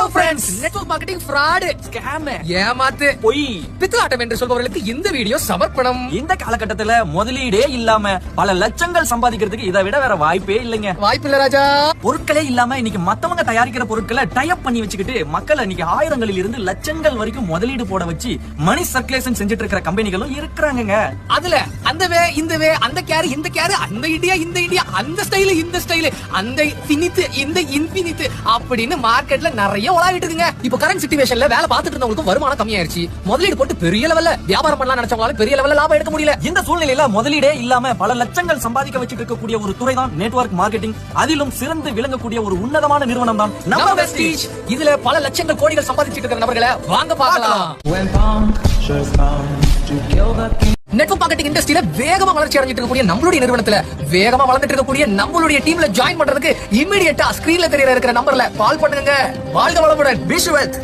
Hello friends, network marketing fraud, scam, ஏமாத்து, பொய், பித்தலாட்டம் என்று சொல்பவர்களுக்கு இந்த வீடியோ சமர்ப்பணம். இந்த காலகட்டத்துல முதலீடே இல்லாம பல லட்சங்கள் சம்பாதிக்கிறதுக்கு இதை விட வேற வாய்ப்பே இல்லைங்க. வாய்ப்பு இல்ல ராஜா. பொருட்களே இல்லாம இன்னைக்கு மத்தவங்க தயாரிக்கிற பொருட்களை டைப் பண்ணி வச்சுக்கிட்டு மக்கள் இன்னைக்கு ஆயிரங்களில் இருந்து லட்சங்கள் வரைக்கும் முதலீடு போட வச்சு மணி சர்க்குலேஷன் செஞ்சுட்டு இருக்கிற கம்பெனிகளும் இருக்கிறாங்க. அதுல அந்த வே இந்த வே, அந்த கேர் இந்த கேர், அந்த இந்தியா இந்த இந்தியா, அந்த ஸ்டைல் இந்த ஸ்டைல், அந்த ஃபினித் இந்த இன்ஃபினிட் அப்படின்னு மார்க்கெட்ல நிறைய உலாவிட்டு இருக்குங்க. இப்போ கரண்ட் சிச்சுவேஷன்ல வேலை பார்த்துட்டு இருந்தவங்களுக்கு வருமானம் கம்மியாயிருச்சு. முதலீடு போட்டு பெரிய லெவல்ல வியாபாரம் பண்ணலாம் நினைச்சவங்களால பெரிய லெவல்ல லாபம் எடுக்க முடியல. இந்த சூழ்நிலையில முதலீடே இல்லாம பல லட்சங்கள் சம்பாதிக்க வச்சிட்டு இருக்கக்கூடிய ஒரு துறை தான் நெட்வொர்க் மார்க்கெட்டிங். அதிலும் சிறந்து விளங்கக்கூடிய ஒரு உன்னதமான நிறுவனம் தான் நம்ம வெஸ்டீஜ். இதுல பல லட்சங்கள் கோடிகள் சம்பாதிச்சிட்டு இருக்கிற நபர்களை வாங்க பார்க்கலாம். நெட்வொர்க் மார்க்கெட்டிங் இண்டஸ்ட்ரியில வேகமா வளர்ச்சி அடைஞ்சிட்டு இருக்கக்கூடிய நம்மளுடைய நிறுவனத்துல வேகமா வளர்ந்துட்டு இருக்கக்கூடிய நம்மளுடைய டீம்ல ஜாயின் பண்றதுக்கு இமிடியேட்டா ஸ்கிரீன்ல தெரியற இருக்கிற நம்பர்ல கால் பண்ணுங்க. வாழ்க வளமுடன். விஸ்வத்.